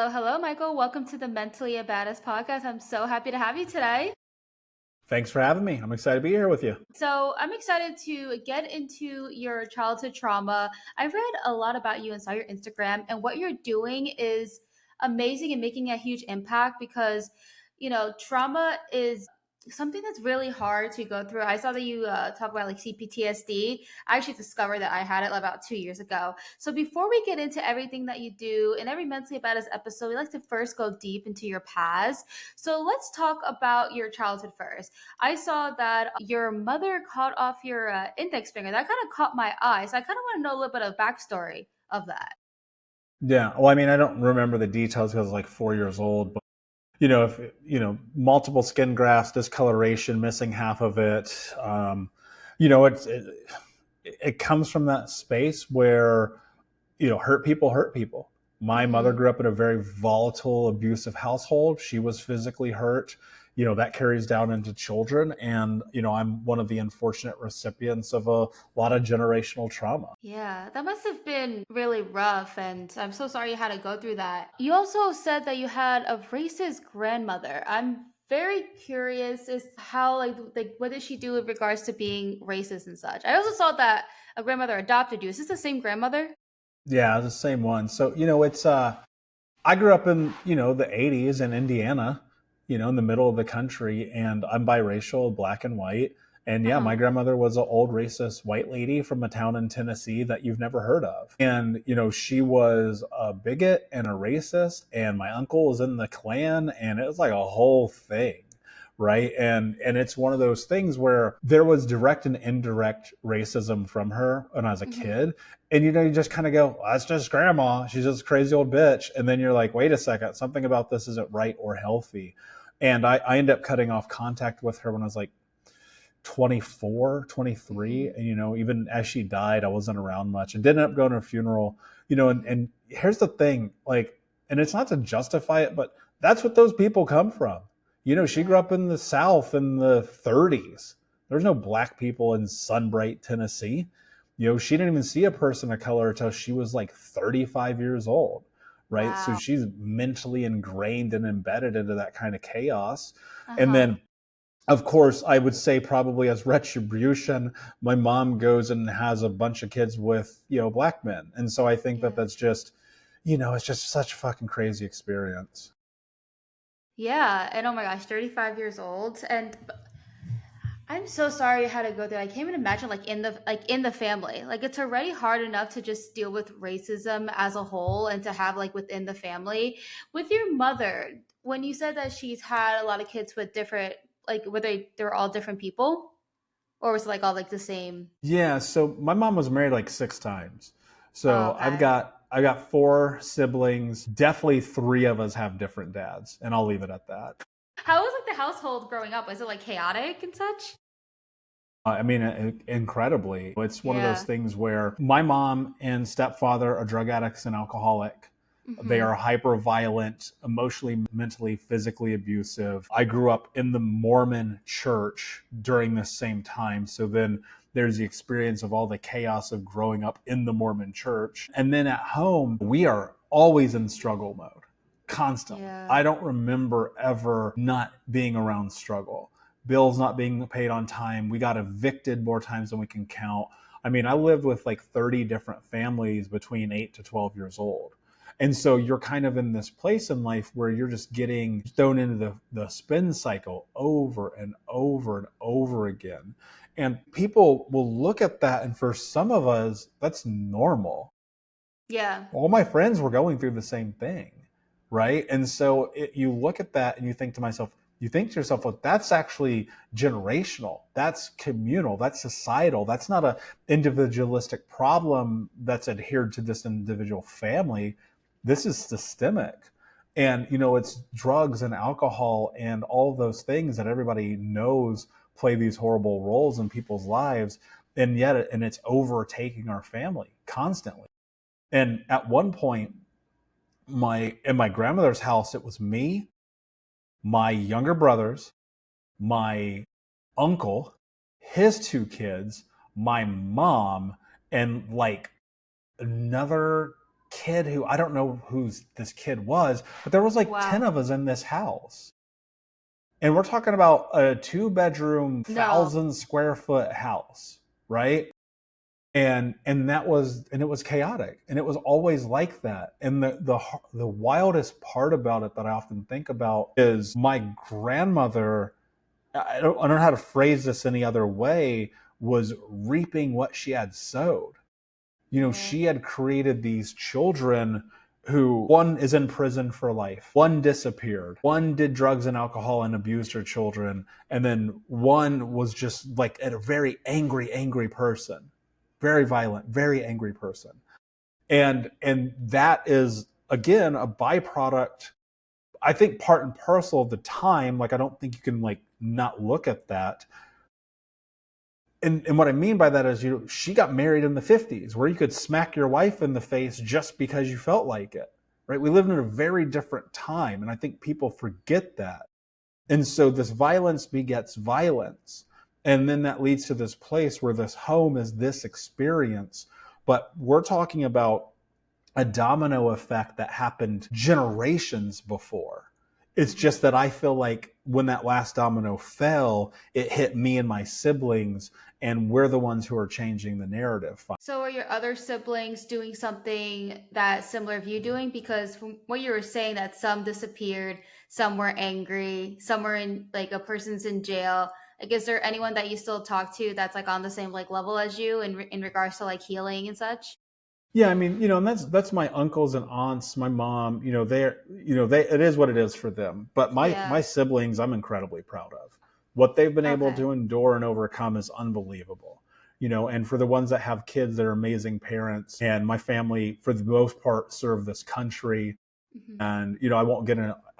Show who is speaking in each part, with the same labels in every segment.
Speaker 1: Hello, hello, Michael. Welcome to the Mentally a Badass podcast. I'm so happy to have you today.
Speaker 2: Thanks for having me. I'm excited to be here with you.
Speaker 1: So, I'm excited to get into your childhood trauma. I've read a lot about you and saw your Instagram, and what you're doing is amazing and making a huge impact because, trauma is something that's really hard to go through. I saw that you talk about like CPTSD. I actually discovered that I had it about 2 years ago. So before we get into everything that you do in every Mentally About Us episode, we like to first go deep into your past. So let's talk about your childhood first. I saw that your mother cut off your index finger. That kind of caught my eye. So I kind of want to know a little bit of backstory of that.
Speaker 2: Yeah. Well, I mean, I don't remember the details because I was like 4 years old, but if multiple skin grafts, discoloration, missing half of it. It comes from that space where hurt people hurt people. My mother
Speaker 1: Mm-hmm.
Speaker 2: grew up in a very volatile, abusive household. She was physically hurt. That carries down into children. And, I'm one of the unfortunate recipients of a lot of generational trauma.
Speaker 1: Yeah, that must have been really rough, and I'm so sorry you had to go through that. You also said that you had a racist grandmother. I'm very curious as how like what did she do with regards to being racist and such. I also saw that a grandmother adopted you. Is this the same grandmother?
Speaker 2: Yeah, the same one. So, I grew up in, the 80s in Indiana, in the middle of the country, and I'm biracial, black and white. And
Speaker 1: Uh
Speaker 2: yeah, my
Speaker 1: huh.
Speaker 2: grandmother was an old racist white lady from a town in Tennessee that you've never heard of. And, she was a bigot and a racist, and my uncle was in the Klan, and it was like a whole thing. Right. And it's one of those things where there was direct and indirect racism from her when I was a
Speaker 1: Mm-hmm.
Speaker 2: kid. And you just kind of go, well, that's just grandma. She's just a crazy old bitch. And then you're like, wait a second, something about this isn't right or healthy. And I ended up cutting off contact with her when I was like 24, 23.
Speaker 1: Mm-hmm.
Speaker 2: And, even as she died, I wasn't around much and didn't end up going to her funeral,
Speaker 1: Mm-hmm.
Speaker 2: and here's the thing, like, and it's not to justify it, but that's what those people come from. She grew
Speaker 1: Yeah.
Speaker 2: up in the South in the 30s. There's no black people in Sunbright, Tennessee. She didn't even see a person of color until she was like 35 years old, right? So
Speaker 1: Wow.
Speaker 2: she's mentally ingrained and embedded into that kind of chaos.
Speaker 1: Uh
Speaker 2: And
Speaker 1: huh.
Speaker 2: then, of course, I would say probably as retribution, my mom goes and has a bunch of kids with, black men. And so I think that
Speaker 1: Yeah.
Speaker 2: that's just, it's just such a fucking crazy experience.
Speaker 1: Yeah. And oh my gosh, 35 years old. And I'm so sorry you had to go through. I can't even imagine like in the family. Like it's already hard enough to just deal with racism as a whole and to have like within the family. With your mother, when you said that she's had a lot of kids with different like were they're all different people? Or was it like all like the same?
Speaker 2: Yeah, so my mom was married like 6 times.
Speaker 1: Oh,
Speaker 2: So I've
Speaker 1: okay.
Speaker 2: got I got four siblings. Definitely three of us have different dads, and I'll leave it at that.
Speaker 1: How was like the household growing up? Was it like chaotic and such?
Speaker 2: I mean, incredibly. It's one of those
Speaker 1: Yeah.
Speaker 2: things where my mom and stepfather are drug addicts and alcoholic. They
Speaker 1: Mm-hmm.
Speaker 2: are hyper violent, emotionally, mentally, physically abusive. I grew up in the Mormon church during this same time. So then there's the experience of all the chaos of growing up in the Mormon church. And then at home, we are always in struggle mode, constantly.
Speaker 1: Yeah.
Speaker 2: I don't remember ever not being around struggle. Bills not being paid on time. We got evicted more times than we can count. I mean, I lived with like 30 different families between 8 to 12 years old. And so you're kind of in this place in life where you're just getting thrown into the spin cycle over and over and over again. And people will look at that, and for some of us, that's normal.
Speaker 1: Yeah.
Speaker 2: All my friends were going through the same thing, right? And so you look at that and you think to yourself, well, that's actually generational, that's communal, that's societal, that's not a individualistic problem that's adhered to this individual family. This is systemic. And it's drugs and alcohol and all those things that everybody knows play these horrible roles in people's lives, and yet it's overtaking our family constantly. And at one point, my grandmother's house, it was me, my younger brothers, my uncle, his two kids, my mom, and like another kid who, I don't know who this kid was, but there was like 10
Speaker 1: Wow.
Speaker 2: of us in this house. And we're talking about a 2-bedroom,
Speaker 1: No.
Speaker 2: 1,000 square foot house, right? And that was, and it was chaotic, and it was always like that. And the wildest part about it that I often think about is my grandmother, I don't know how to phrase this any other way, was reaping what she had sowed.
Speaker 1: Yeah.
Speaker 2: She had created these children who, one is in prison for life, one disappeared, one did drugs and alcohol and abused her children, and then one was just like a very angry person, very violent, very angry person. And that is, again, a byproduct, I think, part and parcel of the time. Like, I don't think you can like not look at that. And what I mean by that is, she got married in the 50s, where you could smack your wife in the face just because you felt like it, right? We live in a very different time, and I think people forget that. And so this violence begets violence. And then that leads to this place where this home is this experience. But we're talking about a domino effect that happened generations before. It's
Speaker 1: Mhm.
Speaker 2: just that I feel like when that last domino fell, it hit me and my siblings, and we're the ones who are changing the narrative.
Speaker 1: So are your other siblings doing something that similar to you doing? Because from what you were saying, that some disappeared, some were angry, some were in like a person's in jail. Like, is there anyone that you still talk to that's like on the same like level as you in regards to like healing and such?
Speaker 2: Yeah, I mean, and that's my uncles and aunts, my mom. They it is what it is for them. But my
Speaker 1: Yeah.
Speaker 2: siblings, I'm incredibly proud of. What they've been able
Speaker 1: Okay.
Speaker 2: to endure and overcome is unbelievable. And for the ones that have kids, they're amazing parents. And my family, for the most part, serve this country.
Speaker 1: Hmm.
Speaker 2: And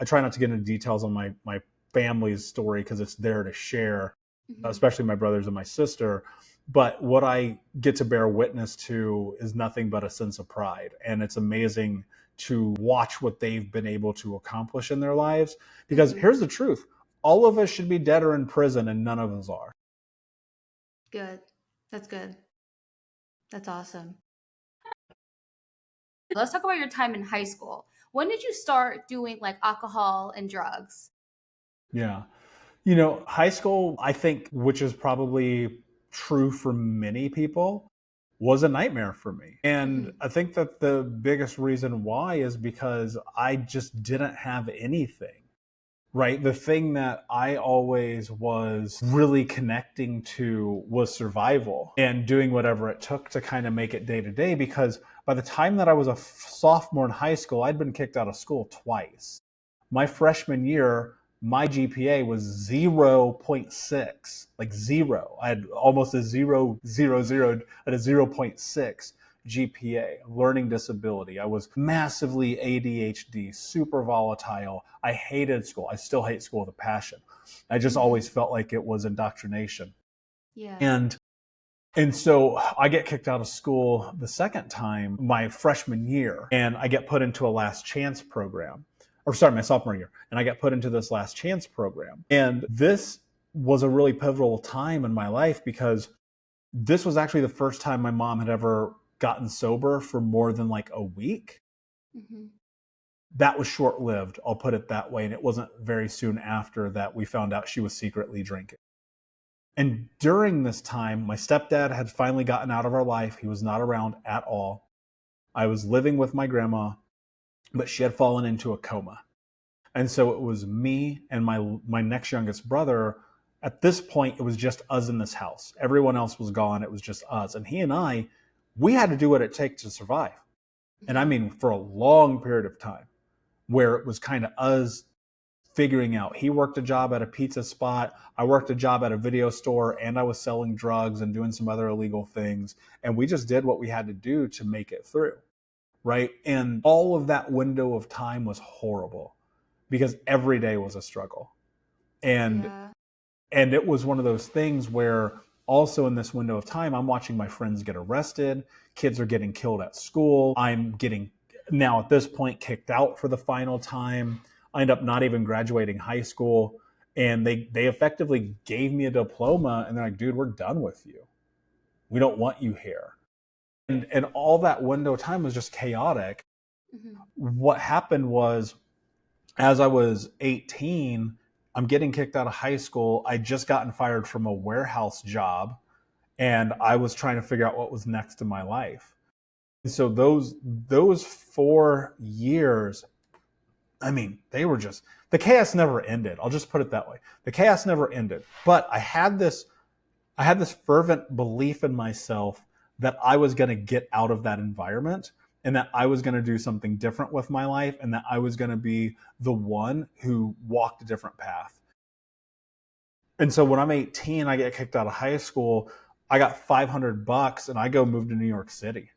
Speaker 2: I try not to get into details on my family's story because it's there to share,
Speaker 1: Hmm.
Speaker 2: especially my brothers and my sister. But what I get to bear witness to is nothing but a sense of pride. And it's amazing to watch what they've been able to accomplish in their lives. Because
Speaker 1: Hmm.
Speaker 2: here's the truth: all of us should be dead or in prison, and none of us are.
Speaker 1: Good. That's good. That's awesome. Let's talk about your time in high school. When did you start doing like alcohol and drugs?
Speaker 2: Yeah. High school, I think, which is probably true for many people, was a nightmare for me. And
Speaker 1: Hmm.
Speaker 2: I think that the biggest reason why is because I just didn't have anything, right? The thing that I always was really connecting to was survival and doing whatever it took to kind of make it day to day. Because by the time that I was a sophomore in high school, I'd been kicked out of school twice. My freshman year, my GPA was 0.6, like zero. I had almost a 0.00, at a zero point 0.6 GPA, learning disability. I was massively ADHD, super volatile. I hated school. I still hate school with a passion. I just
Speaker 1: Hmm.
Speaker 2: always felt like it was indoctrination.
Speaker 1: Yeah.
Speaker 2: And and so I get kicked out of school the second time, my freshman year, and I get put into a last chance program. Or sorry, my sophomore year, and I get put into this last chance program. And this was a really pivotal time in my life because this was actually the first time my mom had ever gotten sober for more than like a week.
Speaker 1: Hmm.
Speaker 2: That was short lived, I'll put it that way. And it wasn't very soon after that we found out she was secretly drinking. And during this time, my stepdad had finally gotten out of our life. He was not around at all. I was living with my grandma, but she had fallen into a coma. And so it was me and my next youngest brother. At this point, it was just us in this house. Everyone else was gone. It was just us. And he and I, we had to do what it takes to survive. And I
Speaker 1: Hmm.
Speaker 2: mean, for a long period of time, where it was kind of us figuring out. He worked a job at a pizza spot. I worked a job at a video store, and I was selling drugs and doing some other illegal things. And we just did what we had to do to make it through. Right. And all of that window of time was horrible because every day was a struggle. And
Speaker 1: Yeah.
Speaker 2: and it was one of those things where also in this window of time, I'm watching my friends get arrested. Kids are getting killed at school. I'm getting now at this point kicked out for the final time. I end up not even graduating high school. And they effectively gave me a diploma and they're like, dude, we're done with you. We don't want you here. And all that window of time was just chaotic.
Speaker 1: Mm-hmm.
Speaker 2: What happened was, as I was 18, I'm getting kicked out of high school. I just gotten fired from a warehouse job, and I was trying to figure out what was next in my life. And so those 4 years, I mean, they were just, the chaos never ended. I'll just put it that way. The chaos never ended. But I had this fervent belief in myself that I was going to get out of that environment, and that I was going to do something different with my life, and that I was going to be the one who walked a different path. And so when I'm 18, I get kicked out of high school. I got $500 and I go move to New York City.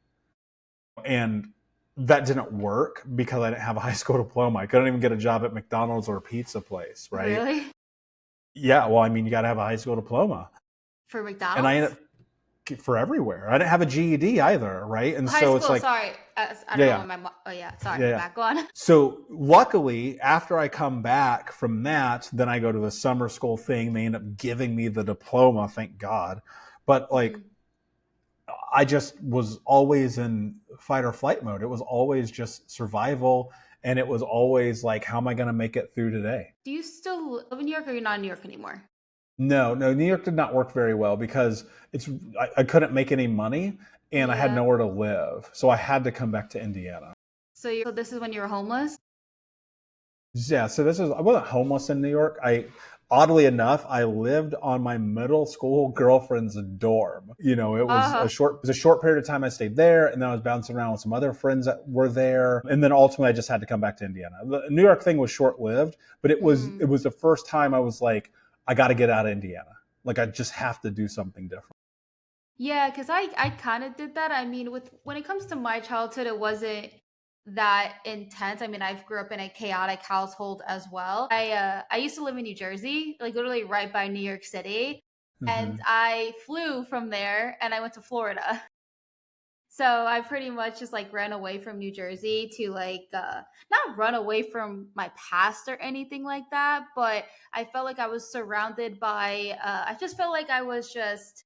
Speaker 2: And that didn't work because I didn't have a high school diploma. I couldn't even get a job at McDonald's or a pizza place, right?
Speaker 1: Really?
Speaker 2: Yeah, well, I mean, you got to have a high school diploma.
Speaker 1: For
Speaker 2: And I ended
Speaker 1: McDonald's?
Speaker 2: up for everywhere. I didn't have a GED either, right? And
Speaker 1: High
Speaker 2: so it's
Speaker 1: school,
Speaker 2: like,
Speaker 1: sorry. I don't know
Speaker 2: yeah,
Speaker 1: what oh yeah, sorry,
Speaker 2: yeah,
Speaker 1: my
Speaker 2: yeah.
Speaker 1: bad. Go on.
Speaker 2: So luckily, after I come back from that, then I go to the summer school thing. They end up giving me the diploma, thank God. But like,
Speaker 1: Mm-hmm.
Speaker 2: I just was always in fight or flight mode. It was always just survival. And it was always like, how am I going to make it through today?
Speaker 1: Do you still live in New York, or you're not in New York anymore?
Speaker 2: No, no, New York did not work very well because I couldn't make any money and I had
Speaker 1: Yeah.
Speaker 2: nowhere to live. So I had to come back to Indiana.
Speaker 1: So this is when you were homeless?
Speaker 2: Yeah, so I wasn't homeless in New York. Oddly enough, I lived on my middle school girlfriend's dorm.
Speaker 1: Uh,
Speaker 2: It was a short period of time I stayed there, and then I was bouncing around with some other friends that were there, and then ultimately I just had to come back to Indiana. The New York thing was short lived, but
Speaker 1: mm.
Speaker 2: it was the first time I was like, I got to get out of Indiana. Like I just have to do something different.
Speaker 1: Yeah, because I kind of did that. I mean, with when it comes to my childhood, it wasn't that intense. I mean, I grew up in a chaotic household as well. I used to live in New Jersey, like literally right by New York City, and
Speaker 2: Hmm.
Speaker 1: I flew from there and I went to Florida. So I pretty much just like ran away from New Jersey to like not run away from my past or anything like that, but I felt like I was surrounded by I just felt like I was just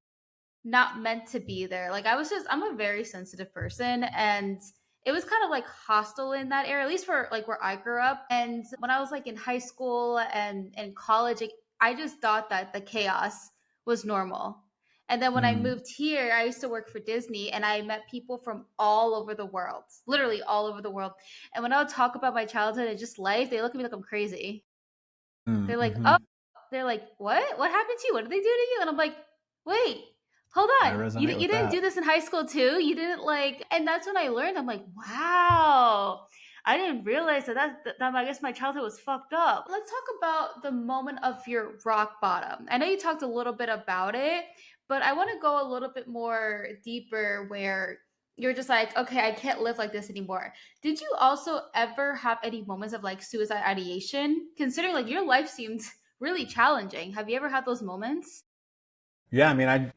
Speaker 1: not meant to be there. Like I'm a very sensitive person, and it was kind of like hostile in that area, at least for like where I grew up. And when I was like in high school and college, like, I just thought that the chaos was normal. And then when I
Speaker 2: Hmm.
Speaker 1: moved here, I used to work for Disney, and I met people from all over the world, literally all over the world. And when I would talk about my childhood and just life, they look at me like I'm crazy. They're like,
Speaker 2: Hmm.
Speaker 1: "Oh," they're like, "What? What happened to you? What did they do to you?" And I'm like, "Wait, hold
Speaker 2: I
Speaker 1: on.
Speaker 2: resonate
Speaker 1: You
Speaker 2: with
Speaker 1: didn't do
Speaker 2: that.
Speaker 1: this in high school too? You didn't like." And that's when I learned. I'm like, "Wow, I didn't realize that I guess my childhood was fucked up." Let's talk about the moment of your rock bottom. I know you talked a little bit about it, but I want to go a little bit more deeper where you're just like, okay, I can't live like this anymore. Did you also ever have any moments of like suicide ideation? Considering like your life seems really challenging. Have you ever had those moments?
Speaker 2: Yeah, I mean, I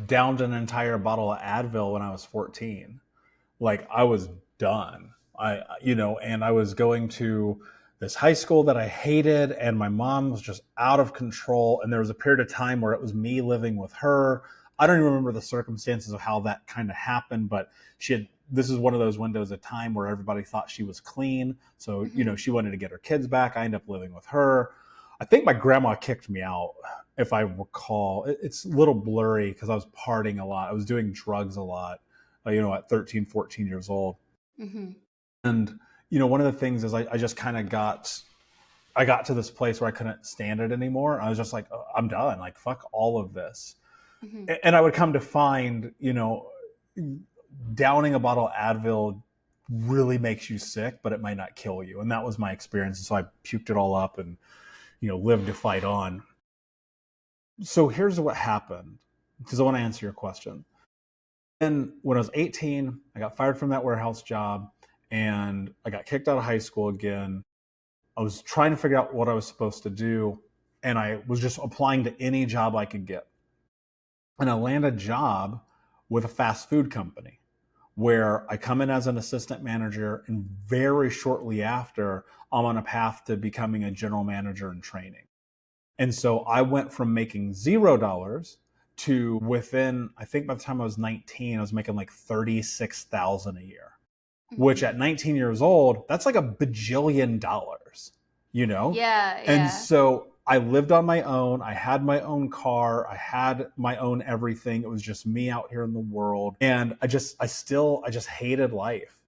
Speaker 2: downed an entire bottle of Advil when I was 14. Like I was done. And I was going to this high school that I hated, and my mom was just out of control. And there was a period of time where it was me living with her. I don't even remember the circumstances of how that kind of happened, but this is one of those windows of time where everybody thought she was clean. So,
Speaker 1: Hmm.
Speaker 2: she wanted to get her kids back. I ended up living with her. I think my grandma kicked me out, if I recall. It's a little blurry because I was partying a lot. I was doing drugs a lot, at 13, 14 years old.
Speaker 1: Hmm.
Speaker 2: And, one of the things is I just kind of I got to this place where I couldn't stand it anymore. I was just like, "Oh, I'm done. Like, fuck all of this."
Speaker 1: Hmm.
Speaker 2: And I would come to find, downing a bottle of Advil really makes you sick, but it might not kill you. And that was my experience. So I puked it all up and, lived to fight on. So here's what happened, because I want to answer your question. And when I was 18, I got fired from that warehouse job and I got kicked out of high school again. I was trying to figure out what I was supposed to do, and I was just applying to any job I could get. And I landed a job with a fast food company where I come in as an assistant manager, and very shortly after, I'm on a path to becoming a general manager in training. And so I went from making $0 to within, I think by the time I was 19, I was making like 36,000 a year, which
Speaker 1: Mhm.
Speaker 2: at 19 years old, that's like a bajillion dollars, you know?
Speaker 1: Yeah,
Speaker 2: And
Speaker 1: yeah.
Speaker 2: so I lived on my own. I had my own car. I had my own everything. It was just me out here in the world. And I just hated life.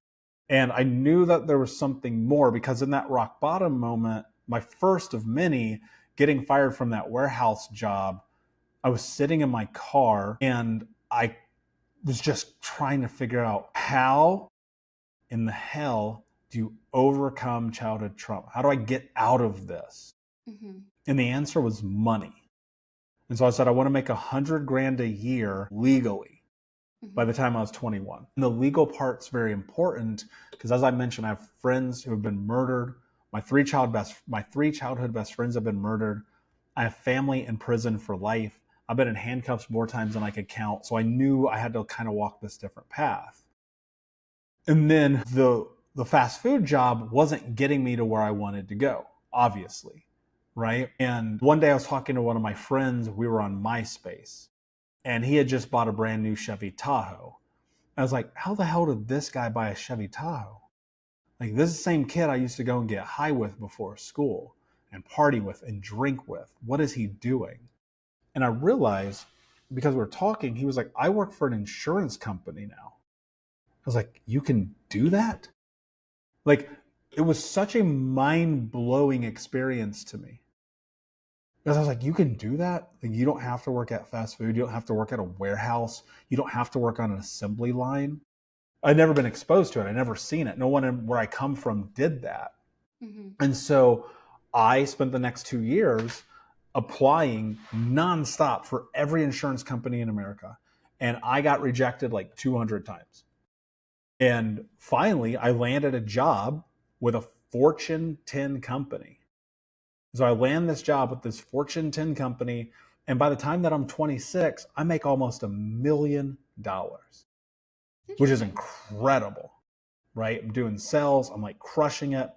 Speaker 2: And I knew that there was something more, because in that rock bottom moment, my first of many, getting fired from that warehouse job, I was sitting in my car and I was just trying to figure out, how in the hell do you overcome childhood trauma? How do I get out of this?
Speaker 1: Mhm.
Speaker 2: And the answer was money. And so I said, I want to make 100 grand a year legally by
Speaker 1: Mhm.
Speaker 2: the time I was 21. And the legal part's very important because, as I mentioned, I have friends who have been murdered. My three childhood best friends have been murdered. I have family in prison for life. I've been in handcuffs more times than I could count. So I knew I had to kind of walk this different path. And then the fast food job wasn't getting me to where I wanted to go, obviously, right? And one day I was talking to one of my friends. We were on MySpace, and he had just bought a brand new Chevy Tahoe. I was like, how the hell did this guy buy a Chevy Tahoe? Like, this is the same kid I used to go and get high with before school and party with and drink with. What is he doing? And I realized, because we were talking, he was like, I work for an insurance company now. I was like, you can do that? Like, it was such a mind blowing experience to me. Because I was like, you can do that? Like, you don't have to work at fast food. You don't have to work at a warehouse. You don't have to work on an assembly line. I'd never been exposed to it. I'd never seen it. No one where I come from did that.
Speaker 1: Mhm.
Speaker 2: And so I spent the next 2 years applying nonstop for every insurance company in America. And I got rejected like 200 times. And finally, I landed a job with a Fortune 10 company. So I land this job with this Fortune 10 company. And by the time that I'm 26, I make almost $1 million, which is
Speaker 1: Interesting.
Speaker 2: incredible, right? I'm doing sales, I'm like crushing it.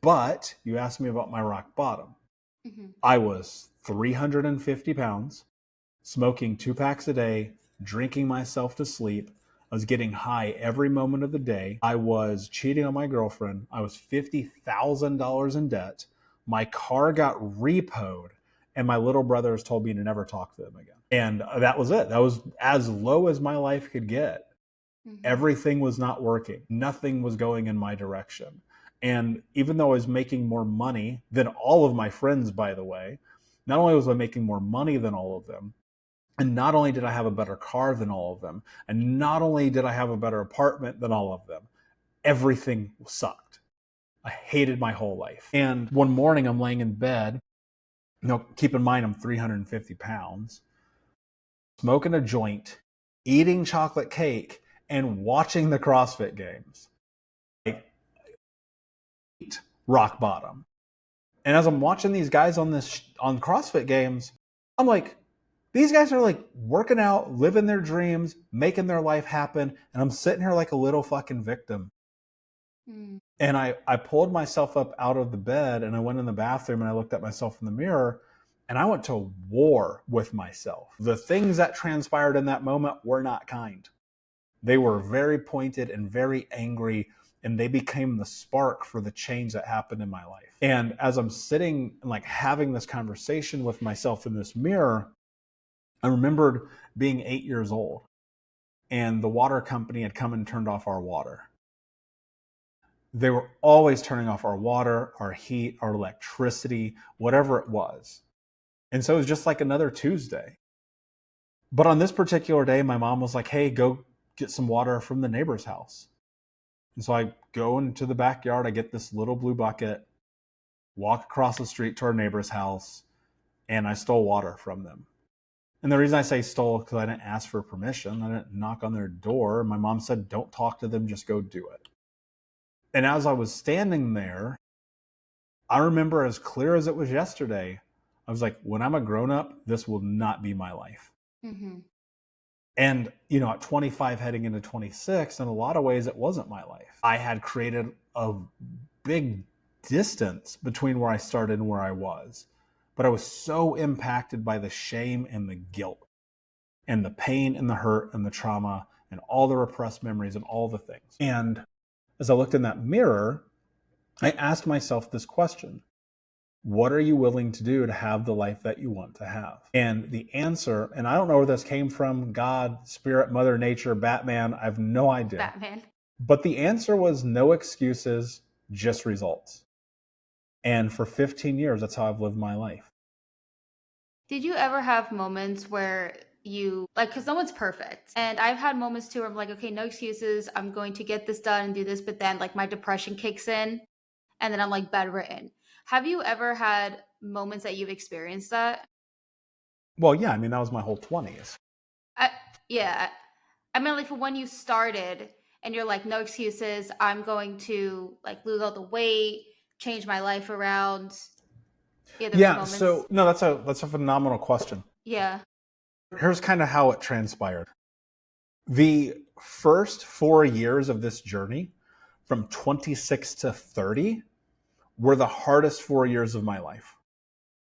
Speaker 2: But you asked me about my rock bottom.
Speaker 1: Mhm.
Speaker 2: I was 350 pounds, smoking 2 packs a day, drinking myself to sleep. I was getting high every moment of the day. I was cheating on my girlfriend. I was $50,000 in debt. My car got repoed, and my little brothers told me to never talk to them again. And that was it. That was as low as my life could get.
Speaker 1: Mhm.
Speaker 2: Everything was not working. Nothing was going in my direction. And even though I was making more money than all of my friends, by the way, not only was I making more money than all of them, and not only did I have a better car than all of them, and not only did I have a better apartment than all of them, everything sucked. I hated my whole life. And one morning I'm laying in bed. Keep in mind I'm 350 pounds, smoking a joint, eating chocolate cake, and watching the CrossFit games. Like, rock bottom. And as I'm
Speaker 1: Mhm.
Speaker 2: watching these guys on CrossFit games, I'm like, these guys are like working out, living their dreams, making their life happen, and I'm sitting here like a little fucking victim.
Speaker 1: Mm.
Speaker 2: And I pulled myself up out of the bed and I went in the bathroom and I looked at myself in the mirror and I went to war with myself. The things that transpired in that moment were not kind. They were very pointed and very angry, and they became the spark for the change that happened in my life. And as I'm sitting and like having this conversation with myself in this mirror, I remembered being 8 years old and the water company had come and turned off our water. They were always turning off our water, our heat, our electricity, whatever it was. And so it was just like another Tuesday. But on this particular day, my mom was like, hey, go get some water from the neighbor's house. And so I go into the backyard, I get this little blue bucket, walk across the street to our neighbor's house, and I stole water from them. And the reason I say stole is because I didn't ask for permission. I didn't knock on their door. My mom said, don't talk to them, just go do it. And as I was standing there, I remember as clear as it was yesterday, I was like, when I'm a grown up, this will not be my life.
Speaker 1: Mhm.
Speaker 2: And, at 25 heading into 26, in a lot of ways, it wasn't my life. I had created a big distance between where I started and where I was. But I was so impacted by the shame and the guilt. and the pain and the hurt and the trauma and all the repressed memories and all the things. And as I looked in that mirror, I asked myself this question: what are you willing to do to have the life that you want to have? And the answer, and I don't know where this came from, God, Spirit, Mother Nature, Batman, I have no idea.
Speaker 1: Batman.
Speaker 2: But the answer was no excuses, just results. And for 15 years, that's how I've lived my life.
Speaker 1: Did you ever have moments where you, like, because no one's perfect. And I've had moments too where I'm like, okay, no excuses. I'm going to get this done and do this. But then, like, my depression kicks in and then I'm like bedridden. Have you ever had moments that you've experienced that?
Speaker 2: Well, yeah, I mean, that was my whole 20s.
Speaker 1: Yeah. I mean, like, for when you started and you're like, no excuses. I'm going to, like, lose all the weight, change my life around. Yeah, there was
Speaker 2: Yeah,
Speaker 1: moments.
Speaker 2: so no, that's a phenomenal question.
Speaker 1: Yeah.
Speaker 2: Here's kind of how it transpired. The first 4 years of this journey, from 26 to 30, were the hardest 4 years of my life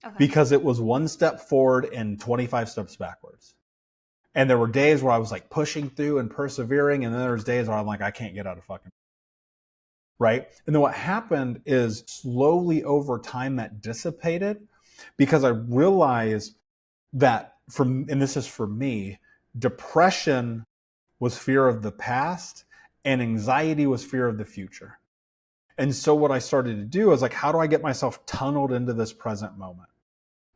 Speaker 1: Okay.
Speaker 2: because it was one step forward and 25 steps backwards. And there were days where I was like pushing through and persevering, and then there was days where I'm like, I can't get out of fucking, right? And then what happened is slowly over time that dissipated because I realized that and this is for me, depression was fear of the past and anxiety was fear of the future. And so what I started to do is like, how do I get myself tunneled into this present moment?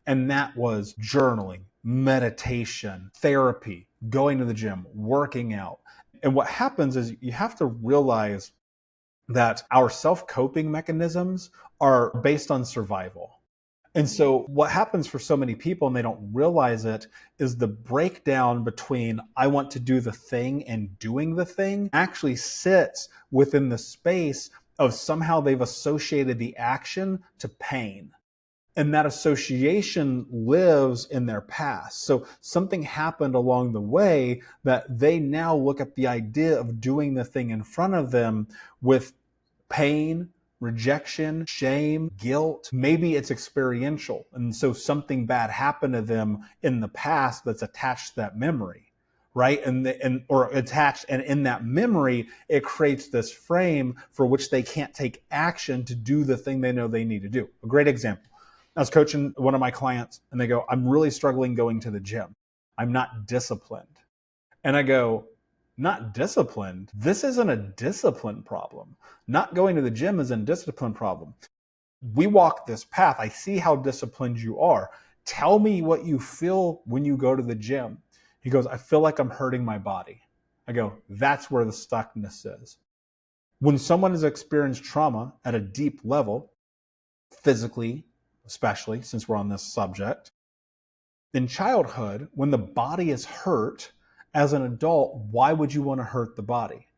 Speaker 2: And that was journaling, meditation, therapy, going to the gym, working out. And what happens is you have to realize that our self-coping mechanisms are based on survival. And so what happens for so many people, and they don't realize it, is the breakdown between I want to do the thing and doing the thing actually sits within the space of somehow they've associated the action to pain. And that association lives in their past. So something happened along the way that they now look at the idea of doing the thing in front of them with pain, rejection, shame, guilt. Maybe it's experiential. And so something bad happened to them in the past that's attached to that memory, right? Or attached, and in that memory, it creates this frame for which they can't take action to do the thing they know they need to do. A great example. I was coaching one of my clients and they go, I'm really struggling going to the gym. I'm not disciplined. And I go, not disciplined? This isn't a discipline problem. Not going to the gym is a discipline problem. We walk this path. I see how disciplined you are. Tell me what you feel when you go to the gym. He goes, I feel like I'm hurting my body. I go, that's where the stuckness is. When someone has experienced trauma at a deep level, physically, especially since we're on this subject, in childhood, when the body is hurt, as an adult, why would you want to hurt the body?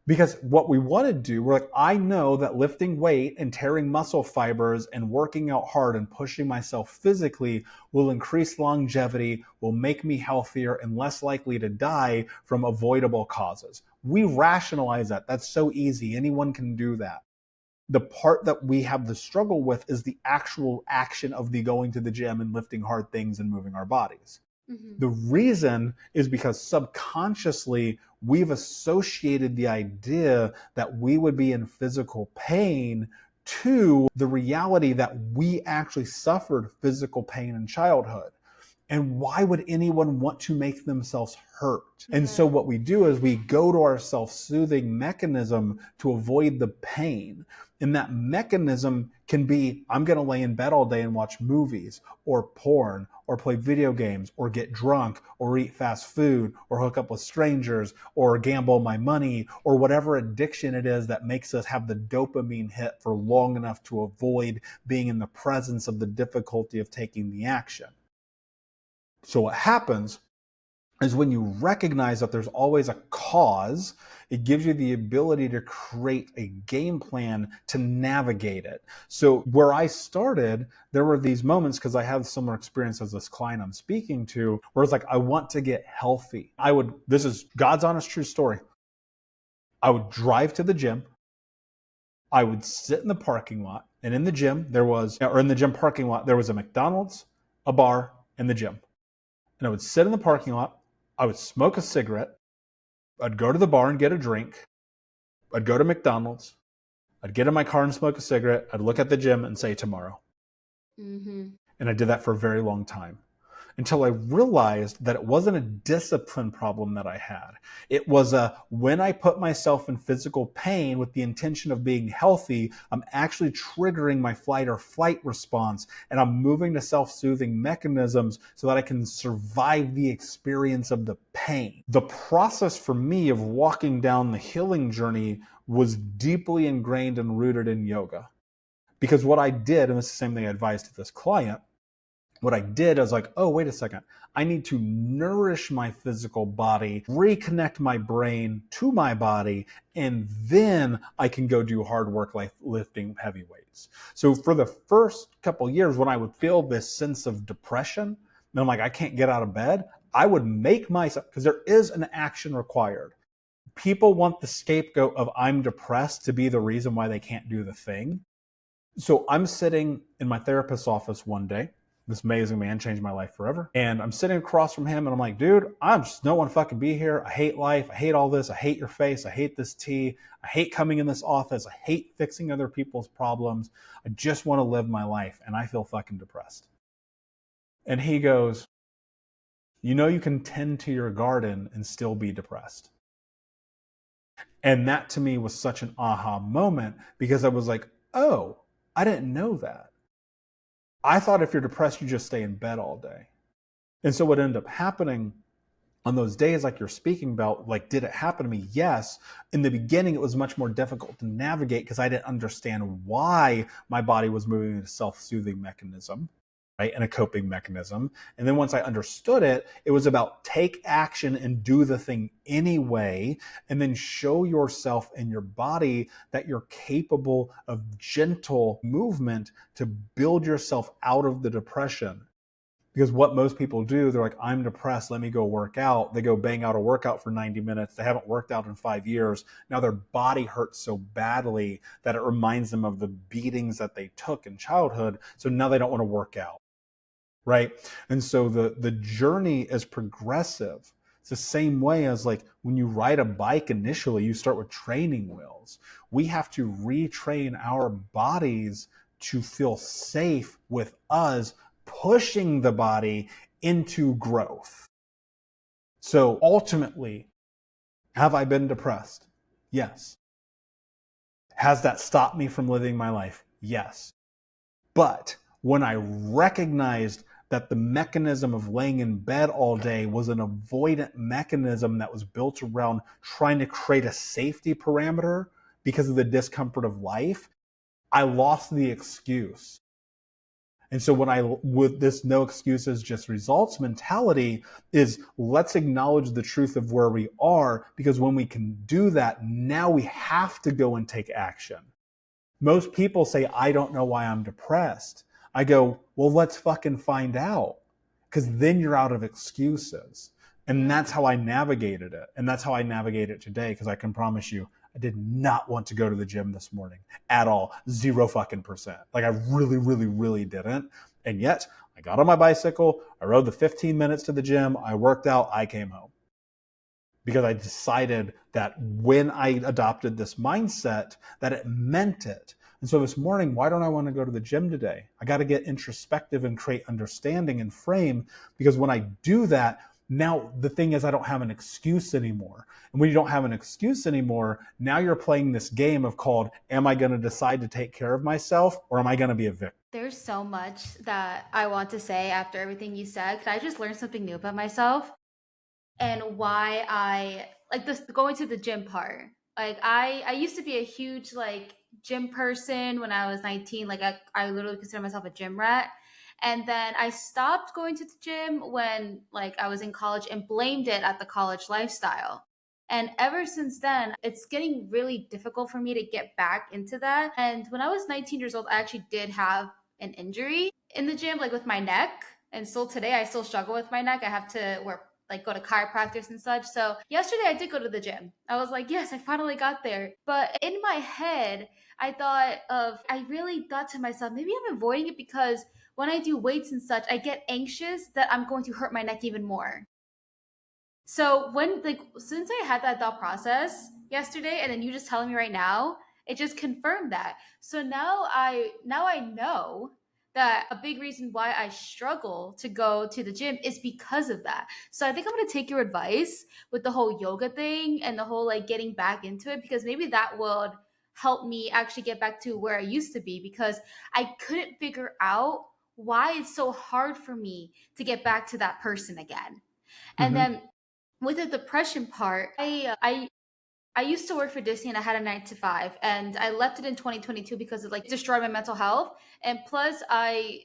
Speaker 2: Because what we want to do, we're like, I know that lifting weight and tearing muscle fibers and working out hard and pushing myself physically will increase longevity, will make me healthier and less likely to die from avoidable causes. We rationalize that. That's so easy. Anyone can do that. The part that we have the struggle with is the actual action of the going to the gym and lifting hard things and moving our bodies. Mm-hmm. The reason is because subconsciously we've associated the idea that we would be in physical pain to the reality that we actually suffered physical pain in childhood. And why would anyone want to make themselves hurt? Yeah. And so what we do is we go to our self-soothing mechanism to avoid the pain. And that mechanism can be, I'm going to lay in bed all day and watch movies or porn or play video games or get drunk or eat fast food or hook up with strangers or gamble my money or whatever addiction it is that makes us have the dopamine hit for long enough to avoid being in the presence of the difficulty of taking the action. So what happens is when you recognize that there's always a cause, it gives you the ability to create a game plan to navigate it. So where I started, there were these moments, because I have similar experience as this client I'm speaking to, where it's like, I want to get healthy. This is God's honest true story. I would drive to the gym. I would sit in the parking lot, and in the gym parking lot, there was a McDonald's, a bar, and the gym. And I would sit in the parking lot I would smoke a cigarette. I'd go to the bar and get a drink. I'd go to McDonald's. I'd get in my car and smoke a cigarette. I'd look at the gym and say tomorrow.
Speaker 1: Mm-hmm.
Speaker 2: And I did that for a very long time until I realized that it wasn't a discipline problem that I had. It was a when I put myself in physical pain with the intention of being healthy, I'm actually triggering my flight or flight response, and I'm moving to self-soothing mechanisms so that I can survive the experience of the pain. The process for me of walking down the healing journey was deeply ingrained and rooted in yoga. Because what I did, and this is the same thing I advised to this client, what I did, I was like, oh, wait a second. I need to nourish my physical body, reconnect my brain to my body, and then I can go do hard work like lifting heavy weights. So for the first couple of years, when I would feel this sense of depression, and I'm like, I can't get out of bed, I would make myself, because there is an action required. People want the scapegoat of I'm depressed to be the reason why they can't do the thing. So I'm sitting in my therapist's office one day. This amazing man changed my life forever. And I'm sitting across from him and I'm like, dude, I'm just no one fucking be here. I hate life. I hate all this. I hate your face. I hate this tea. I hate coming in this office. I hate fixing other people's problems. I just want to live my life. And I feel fucking depressed. And he goes, you know, you can tend to your garden and still be depressed. And that to me was such an aha moment because I was like, oh, I didn't know that. I thought if you're depressed, you just stay in bed all day. And so what ended up happening on those days, like you're speaking about, like, did it happen to me? Yes. In the beginning, it was much more difficult to navigate because I didn't understand why my body was moving into self-soothing mechanism, right? And a coping mechanism. And then once I understood it, it was about take action and do the thing anyway, and then show yourself and your body that you're capable of gentle movement to build yourself out of the depression. Because what most people do, they're like, I'm depressed, let me go work out. They go bang out a workout for 90 minutes. They haven't worked out in 5 years. Now their body hurts so badly that it reminds them of the beatings that they took in childhood. So now they don't want to work out, right? And so the journey is progressive. It's the same way as like when you ride a bike initially, you start with training wheels. We have to retrain our bodies to feel safe with us pushing the body into growth. So ultimately, have I been depressed? Yes. Has that stopped me from living my life? Yes. But when I recognized that the mechanism of laying in bed all day was an avoidant mechanism that was built around trying to create a safety parameter because of the discomfort of life, I lost the excuse. And so with this no excuses, just results mentality is let's acknowledge the truth of where we are, because when we can do that, now we have to go and take action. Most people say, I don't know why I'm depressed. I go, well, let's fucking find out. Because then you're out of excuses. And that's how I navigated it. And that's how I navigate it today. Because I can promise you, I did not want to go to the gym this morning at all. 0%. Like I really, really, really didn't. And yet I got on my bicycle. I rode the 15 minutes to the gym. I worked out. I came home. Because I decided that when I adopted this mindset, that it meant it. And so this morning, why don't I want to go to the gym today? I got to get introspective and create understanding and frame, because when I do that, now the thing is I don't have an excuse anymore. And when you don't have an excuse anymore, now you're playing this game of called, am I going to decide to take care of myself or am I going to be a victim?
Speaker 1: There's so much that I want to say after everything you said. Because I just learned something new about myself and why I like this going to the gym part. Like I used to be a huge like gym person when I was 19. Like I literally consider myself a gym rat. And then I stopped going to the gym when like I was in college and blamed it at the college lifestyle. And ever since then, it's getting really difficult for me to get back into that. And when I was 19 years old, I actually did have an injury in the gym, like with my neck. And still today, I still struggle with my neck. I have to work like go to chiropractors and such. So yesterday I did go to the gym. I was like, yes, I finally got there. But in my head, I really thought to myself, maybe I'm avoiding it because when I do weights and such, I get anxious that I'm going to hurt my neck even more. So since I had that thought process yesterday, and then you just telling me right now, it just confirmed that. So now I know that a big reason why I struggle to go to the gym is because of that. So I think I'm gonna take your advice with the whole yoga thing and the whole like getting back into it, because maybe that would help me actually get back to where I used to be, because I couldn't figure out why it's so hard for me to get back to that person again. And
Speaker 2: Mm-hmm.
Speaker 1: then with the depression part, I used to work for Disney and I had a 9 to 5, and I left it in 2022 because it like destroyed my mental health. And plus, I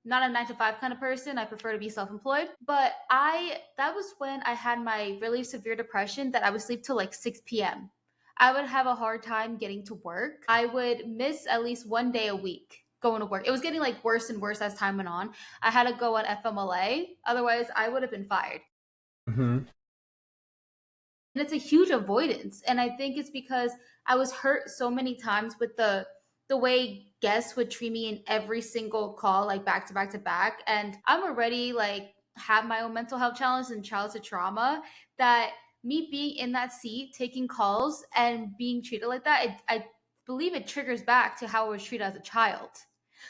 Speaker 1: not a 9 to 5 kind of person. I prefer to be self-employed. But I that was when I had my really severe depression that I would sleep till like 6 p.m. I would have a hard time getting to work. I would miss at least one day a week going to work. It was getting like worse and worse as time went on. I had to go on FMLA. Otherwise, I would have been fired.
Speaker 2: Mm-hmm.
Speaker 1: And it's a huge avoidance, and I think it's because I was hurt so many times with the way guests would treat me in every single call, like back to back to back. And I'm already like have my own mental health challenges and childhood trauma, that me being in that seat taking calls and being treated like that, I believe it triggers back to how I was treated as a child.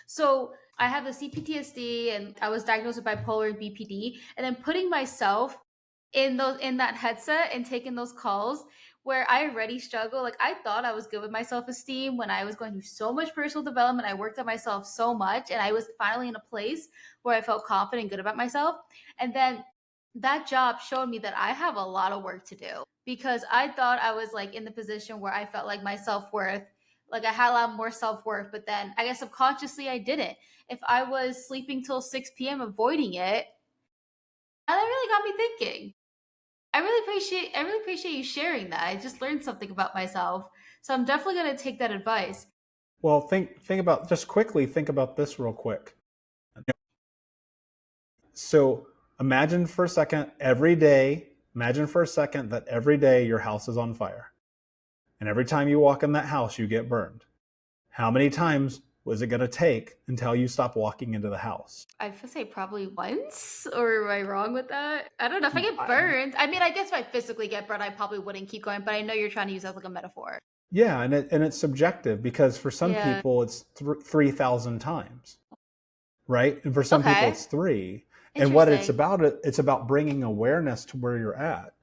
Speaker 1: So I have the CPTSD, and I was diagnosed with bipolar and BPD, and then putting myself in that headset and taking those calls where I already struggle. Like, I thought I was good with my self-esteem when I was going through so much personal development. I worked on myself so much, and I was finally in a place where I felt confident and good about myself. And then that job showed me that I have a lot of work to do, because I thought I was like in the position where I felt like my self-worth, like I had a lot more self-worth, but then I guess subconsciously I didn't. If I was sleeping till 6 p.m. avoiding it, and that really got me thinking. I really appreciate you sharing that. I just learned something about myself. So I'm definitely going to take that advice.
Speaker 2: Well, think about just quickly. Think about this real quick. So imagine for a second every day. Imagine for a second that every day your house is on fire, and every time you walk in that house, you get burned. How many times was it going to take until you stop walking into the house?
Speaker 1: I would say probably once, or am I wrong with that? I don't know. If I get
Speaker 2: I,
Speaker 1: burned, I mean, I guess if I physically get burned, I probably wouldn't keep going, but I know you're trying to use that as like a metaphor.
Speaker 2: yeah, and it's subjective because for some
Speaker 1: Yeah.
Speaker 2: people it's 3,000 times, right? And for some people
Speaker 1: Okay.
Speaker 2: it's three. And what
Speaker 1: Interesting.
Speaker 2: it's about bringing awareness to where you're at.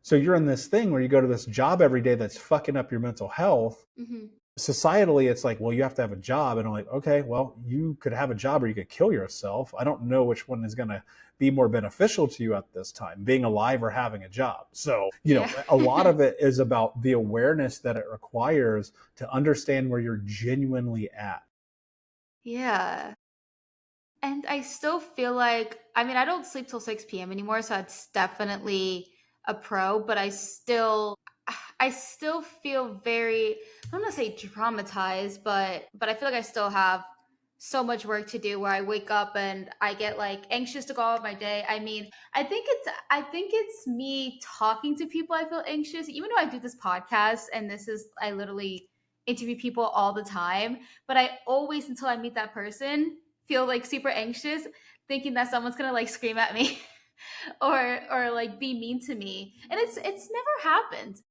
Speaker 2: So you're in this thing where you go to this job every day that's fucking up your mental health.
Speaker 1: Hmm.
Speaker 2: Societally, it's like, well, you have to have a job. And I'm like, okay, well, you could have a job or you could kill yourself. I don't know which one is going to be more beneficial to you at this time, being alive or having a job. So,
Speaker 1: Yeah.
Speaker 2: a lot of it is about the awareness that it requires to understand where you're genuinely at.
Speaker 1: Yeah. And I still feel like, I mean, I don't sleep till 6 p.m. anymore, so it's definitely a pro, but I still feel very, I don't want to say traumatized, but I feel like I still have so much work to do, where I wake up and I get like anxious to go out my day. I mean, I think it's me talking to people I feel anxious, even though I do this podcast and I literally interview people all the time, but I always, until I meet that person, feel like super anxious, thinking that someone's gonna like scream at me or like be mean to me, and it's never happened.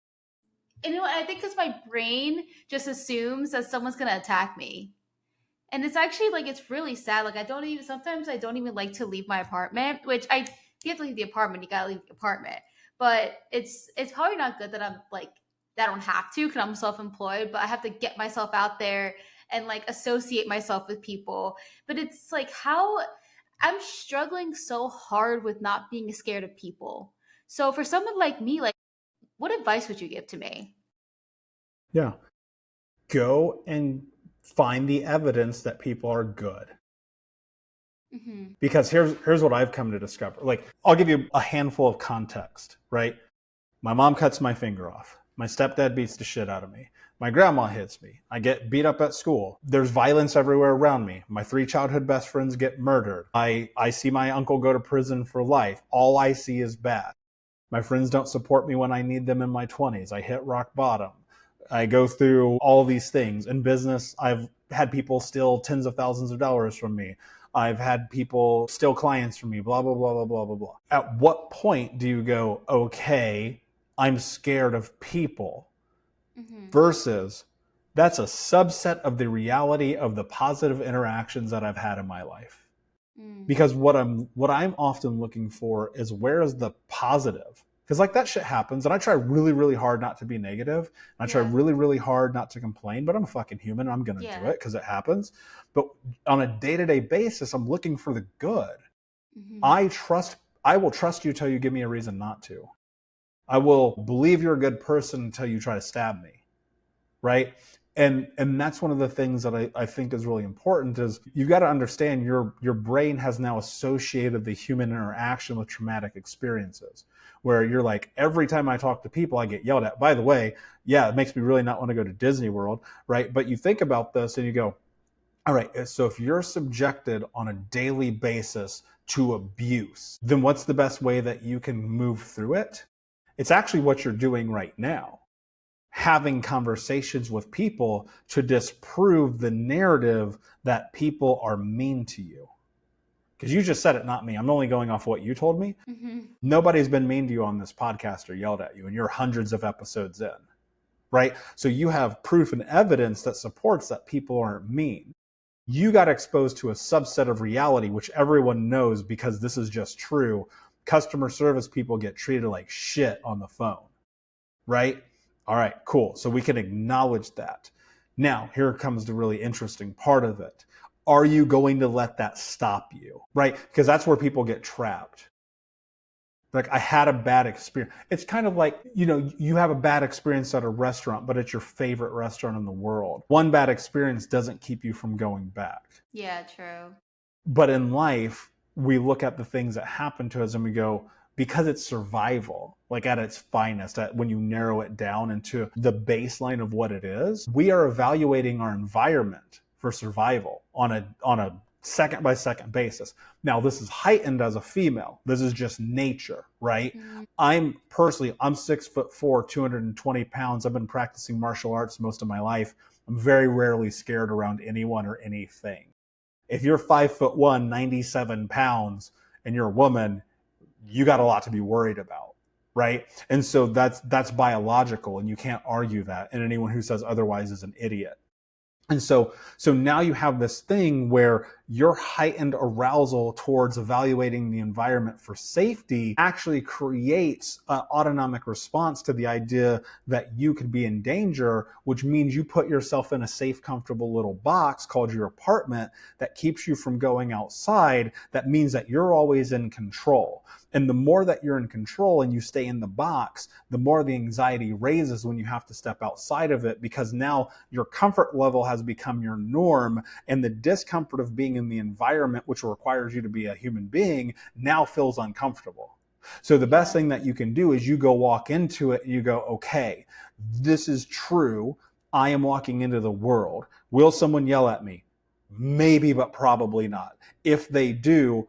Speaker 1: And you know what? I think because my brain just assumes that someone's gonna attack me, and it's actually like it's really sad. Like, I don't even sometimes I don't even like to leave my apartment, which I if you have to leave the apartment, you gotta leave the apartment. But it's probably not good that I'm like that I don't have to, because I'm self-employed, but I have to get myself out there and like associate myself with people. But it's like how I'm struggling so hard with not being scared of people. So for someone like me, like, what advice would you give to me?
Speaker 2: Yeah. Go and find the evidence that people are good.
Speaker 1: Hmm.
Speaker 2: Because here's what I've come to discover. Like, I'll give you a handful of context, right? My mom cuts my finger off. My stepdad beats the shit out of me. My grandma hits me. I get beat up at school. There's violence everywhere around me. My 3 childhood best friends get murdered. I see my uncle go to prison for life. All I see is bad. My friends don't support me when I need them in my 20s. I hit rock bottom. I go through all these things. In business, I've had people steal tens of thousands of dollars from me. I've had people steal clients from me, blah, blah, blah, blah, blah, blah, blah. At what point do you go, okay, I'm scared of people,
Speaker 1: Mm-hmm.
Speaker 2: versus that's a subset of the reality of the positive interactions that I've had in my life?
Speaker 1: Mm.
Speaker 2: Because what I'm often looking for is, where is the positive? Because like that shit happens, and I try really, really hard not to be negative, and I try
Speaker 1: Yeah.
Speaker 2: really, really hard not to complain, but I'm a fucking human and I'm gonna do
Speaker 1: Yeah.
Speaker 2: it because it happens. But on a day-to-day basis, I'm looking for the good.
Speaker 1: Mm-hmm.
Speaker 2: I will trust you till you give me a reason not to. I will believe you're a good person until you try to stab me, right? And that's one of the things that I think is really important, is you've got to understand your brain has now associated the human interaction with traumatic experiences, where you're like, every time I talk to people I get yelled at. By the way, yeah, it makes me really not want to go to Disney World, right? But you think about this and you go, all right, so if you're subjected on a daily basis to abuse, then what's the best way that you can move through it? It's actually what you're doing right now, having conversations with people to disprove the narrative that people are mean to you. Because you just said it, not me. I'm only going off what you told me.
Speaker 1: Mm-hmm.
Speaker 2: Nobody's been mean to you on this podcast or yelled at you, and you're hundreds of episodes in, right? So you have proof and evidence that supports that people aren't mean. You got exposed to a subset of reality, which everyone knows because this is just true. Customer service people get treated like shit on the phone, right? All right, cool. So we can acknowledge that. Now, here comes the really interesting part of it. Are you going to let that stop you, right? Because that's where people get trapped. Like, I had a bad experience. It's kind of like, you have a bad experience at a restaurant, but it's your favorite restaurant in the world. One bad experience doesn't keep you from going back.
Speaker 1: Yeah, true.
Speaker 2: But in life, we look at the things that happen to us and we go, because it's survival, like at its finest, when you narrow it down into the baseline of what it is, we are evaluating our environment for survival on a second by second basis. Now, this is heightened as a female. This is just nature, right?
Speaker 1: Mm.
Speaker 2: I'm 6'4", 220 pounds. I've been practicing martial arts most of my life. I'm very rarely scared around anyone or anything. If you're 5'1", 97 pounds, and you're a woman, you got a lot to be worried about, right? And so that's biological, and you can't argue that. And anyone who says otherwise is an idiot. And so now you have this thing where your heightened arousal towards evaluating the environment for safety actually creates an autonomic response to the idea that you could be in danger, which means you put yourself in a safe, comfortable little box called your apartment that keeps you from going outside. That means that you're always in control. And the more that you're in control and you stay in the box, the more the anxiety raises when you have to step outside of it, because now your comfort level has become your norm, and the discomfort of being in the environment, which requires you to be a human being, now feels uncomfortable. So the best thing that you can do is you go walk into it and you go, okay, this is true. I am walking into the world. Will someone yell at me? Maybe, but probably not. If they do,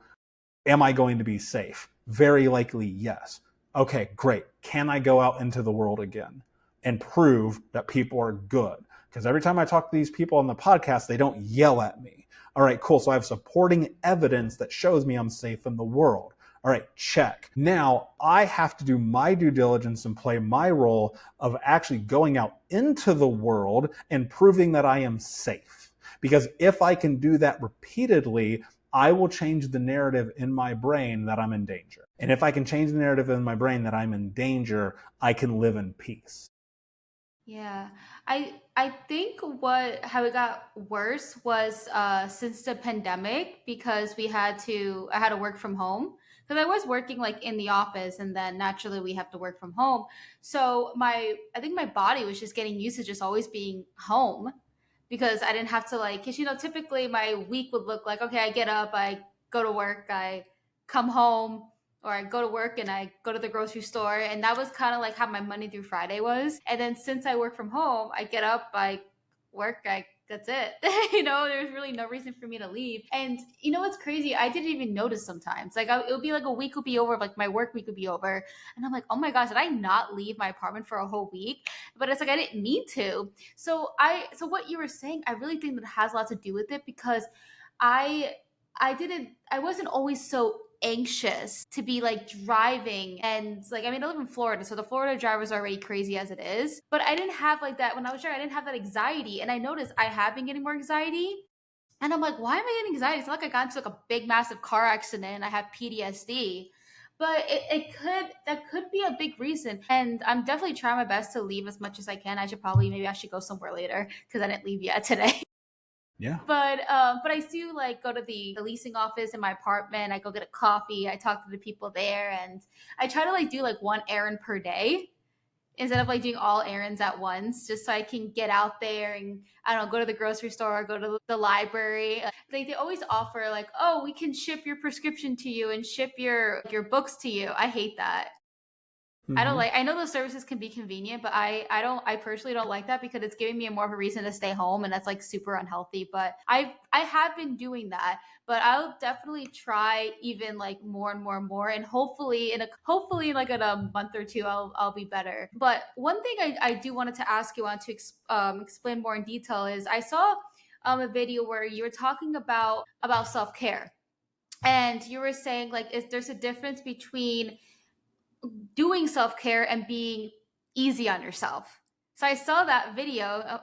Speaker 2: am I going to be safe? Very likely, yes. Okay, great. Can I go out into the world again and prove that people are good? Because every time I talk to these people on the podcast, they don't yell at me. All right, cool. So I have supporting evidence that shows me I'm safe in the world. All right, check. Now I have to do my due diligence and play my role of actually going out into the world and proving that I am safe. Because if I can do that repeatedly, I will change the narrative in my brain that I'm in danger. And if I can change the narrative in my brain that I'm in danger, I can live in peace.
Speaker 1: Yeah. I think how it got worse was since the pandemic, because I had to work from home, because I was working like in the office, and then naturally we have to work from home. So I think my body was just getting used to just always being home, because I didn't have to, like, cuz typically my week would look like, okay, I get up, I go to work, I come home, or I go to work and I go to the grocery store. And that was kind of like how my Monday through Friday was. And then since I work from home, I get up, I work, that's it. There's really no reason for me to leave. And what's crazy? I didn't even notice sometimes. Like, it would be like a week would be over, like my work week would be over. And I'm like, oh my gosh, did I not leave my apartment for a whole week? But it's like, I didn't need to. So what you were saying, I really think that has a lot to do with it, because I I wasn't always so anxious to be like driving. And like, I mean, I live in Florida, so the Florida drivers are already crazy as it is, but I didn't have like that when I was driving. I didn't have that anxiety, and I noticed I have been getting more anxiety. And I'm like, why am I getting anxiety? It's not like I got into like a big massive car accident and I have PTSD. But it could that could be a big reason. And I'm definitely trying my best to leave as much as I can. Maybe I should go somewhere later because I didn't leave yet today.
Speaker 2: Yeah.
Speaker 1: But I do like go to the leasing office in my apartment. I go get a coffee. I talk to the people there, and I try to like do like one errand per day instead of like doing all errands at once, just so I can get out there and I don't know, go to the grocery store, go to the library. Like they always offer like, oh, we can ship your prescription to you and ship your books to you. I hate that. I don't
Speaker 2: Hmm.
Speaker 1: like. I know those services can be convenient, but I don't. I personally don't like that because it's giving me a more of a reason to stay home, and that's like super unhealthy. But I have been doing that, but I'll definitely try even like more and more and more, and hopefully like in a month or two I'll be better. But one thing I do wanted to ask you on to explain more in detail is I saw a video where you were talking about self care, and you were saying like is there's a difference between doing self care and being easy on yourself. So I saw that video.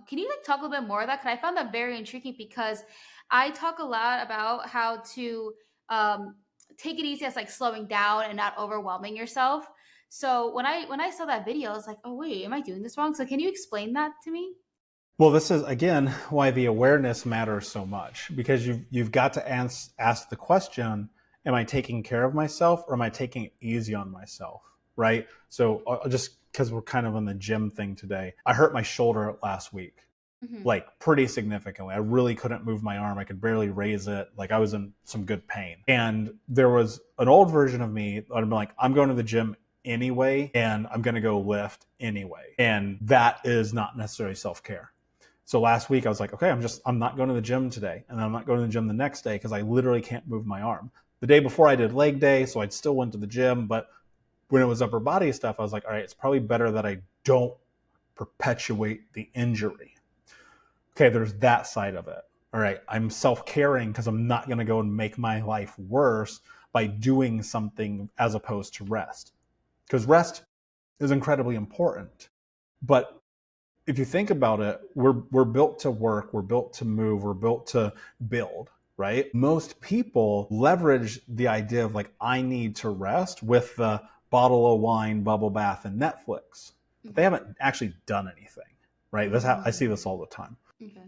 Speaker 1: Can you like talk a little bit more of that? Because I found that very intriguing because I talk a lot about how to um, take it easy as like slowing down and not overwhelming yourself. So when I saw that video, I was like, oh wait, am I doing this wrong? So can you explain that to me?
Speaker 2: Well, this is again why the awareness matters so much, because you've got to ask the question: am I taking care of myself, or am I taking it easy on myself? Right. So just because we're kind of on the gym thing today, I hurt my shoulder last week,
Speaker 1: Mm-hmm.
Speaker 2: like pretty significantly. I really couldn't move my arm. I could barely raise it. Like I was in some good pain. And there was an old version of me that would be like, I'm going to the gym anyway, and I'm going to go lift anyway. And that is not necessarily self care. So last week I was like, okay, I'm not going to the gym today, and I'm not going to the gym the next day because I literally can't move my arm. The day before I did leg day, so I still went to the gym, but when it was upper body stuff, I was like, all right, it's probably better that I don't perpetuate the injury. Okay, there's that side of it. All right, I'm self-caring because I'm not going to go and make my life worse by doing something as opposed to rest. Because rest is incredibly important. But if you think about it, we're built to work, we're built to move, we're built to build, right? Most people leverage the idea of like I need to rest with the bottle of wine, bubble bath, and Netflix, but they
Speaker 1: Mm-hmm.
Speaker 2: haven't actually done anything, right? That's how I
Speaker 1: Mm-hmm.
Speaker 2: see this all the time.
Speaker 1: Okay.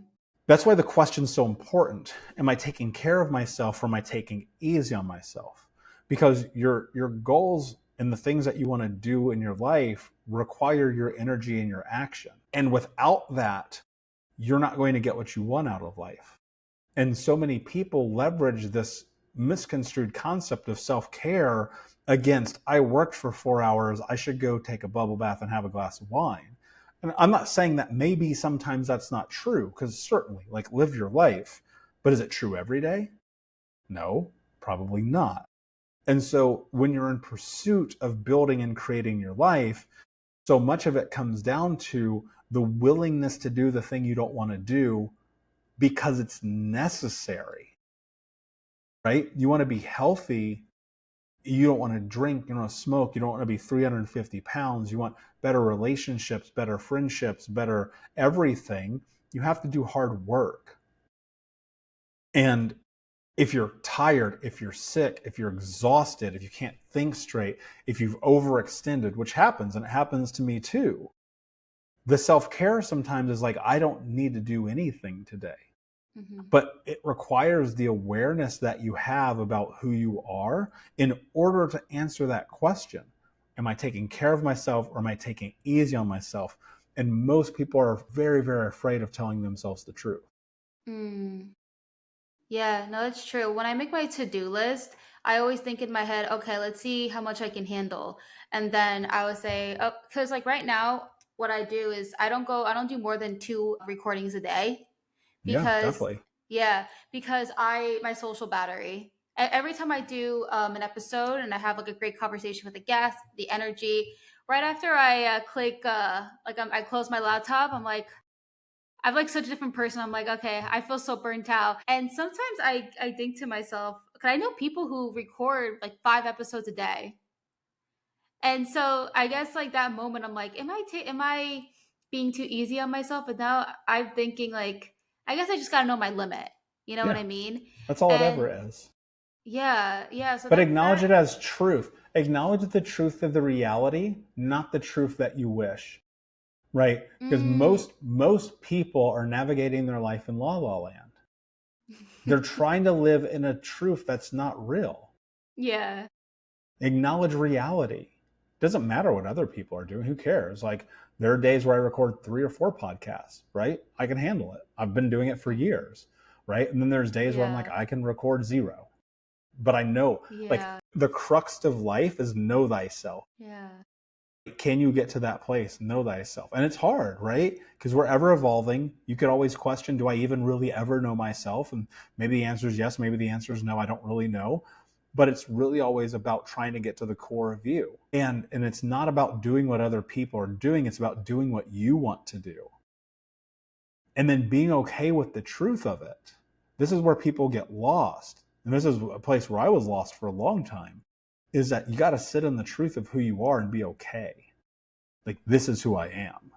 Speaker 2: That's why the question's so important. Am I taking care of myself, or am I taking easy on myself? Because your goals and the things that you want to do in your life require your energy and your action. And without that, you're not going to get what you want out of life. And so many people leverage this misconstrued concept of self-care against I worked for 4 hours, I should go take a bubble bath and have a glass of wine. And I'm not saying that maybe sometimes that's not true, because certainly, like, live your life. But is it true every day? No, probably not. And so when you're in pursuit of building and creating your life, so much of it comes down to the willingness to do the thing you don't want to do because it's necessary, right? You want to be healthy. You don't want to drink, you don't want to smoke, you don't want to be 350 pounds. You want better relationships, better friendships, better everything. You have to do hard work. And if you're tired, if you're sick, if you're exhausted, if you can't think straight, if you've overextended, which happens, and it happens to me too, the self care sometimes is like, I don't need to do anything today.
Speaker 1: Mm-hmm.
Speaker 2: But it requires the awareness that you have about who you are in order to answer that question. Am I taking care of myself, or am I taking easy on myself? And most people are very, very afraid of telling themselves the truth.
Speaker 1: Mm. Yeah, no, that's true. When I make my to-do list, I always think in my head, okay, let's see how much I can handle. And then I would say, oh, because like right now, what I do is I don't do more than two recordings a day
Speaker 2: Yeah,
Speaker 1: because,
Speaker 2: definitely.
Speaker 1: yeah, because my social battery. Every time I do an episode and I have like a great conversation with a guest, the energy, right after I click, I close my laptop, I'm like, I'm like such a different person. I'm like, okay, I feel so burnt out. And sometimes I think to myself, because I know people who record like 5 episodes a day. And so I guess like that moment, I'm like, am I being too easy on myself? But now I'm thinking like, I guess I just gotta know my limit. You know what
Speaker 2: Yeah,
Speaker 1: I mean?
Speaker 2: that's all it
Speaker 1: And
Speaker 2: ever is.
Speaker 1: yeah, yeah. So
Speaker 2: But
Speaker 1: that
Speaker 2: acknowledge it as truth. Acknowledge the truth of the reality, not the truth that you wish. Right? Because
Speaker 1: mm,
Speaker 2: most people are navigating their life in la la land. They're trying to live in a truth that's not real.
Speaker 1: yeah,
Speaker 2: Acknowledge reality. Doesn't matter what other people are doing. Who cares? Like, there are days where I record 3 or 4 podcasts, right? I can handle it. I've been doing it for years, right? And then there's days where I'm like,
Speaker 1: yeah,
Speaker 2: I can record 0. But I know, like,
Speaker 1: yeah,
Speaker 2: the crux of life is know thyself.
Speaker 1: yeah,
Speaker 2: Can you get to that place? Know thyself. And it's hard, right? Because we're ever evolving. You could always question, do I even really ever know myself? And maybe the answer is yes, maybe the answer is no, I don't really know. But it's really always about trying to get to the core of you. And it's not about doing what other people are doing, it's about doing what you want to do. And then being okay with the truth of it. This is where people get lost. And this is a place where I was lost for a long time, is that you got to sit in the truth of who you are and be okay. Like, this is who I am.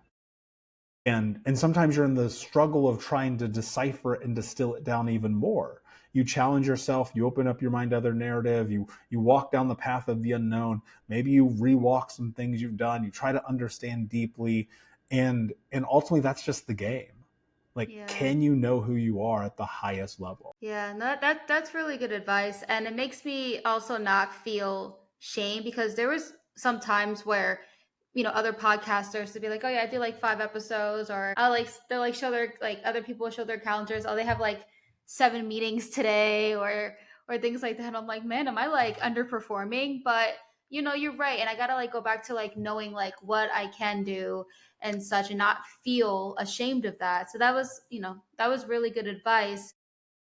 Speaker 2: And sometimes you're in the struggle of trying to decipher it and distill it down even more. You challenge yourself, you open up your mind to other narrative, you walk down the path of the unknown. Maybe you rewalk some things you've done, you try to understand deeply, and ultimately that's just the game. Like,
Speaker 1: yeah.
Speaker 2: can you know who you are at the highest level?
Speaker 1: Yeah, no, that's really good advice, and it makes me also not feel shame because there was some times where, other podcasters to be like, oh yeah, I do like 5 episodes, or I like they'll like show their like other people show their calendars, oh they have like 7 meetings today, or things like that. And I'm like, man, am I like underperforming? But you're right, and I gotta like go back to like knowing like what I can do and such, and not feel ashamed of that. So that was really good advice.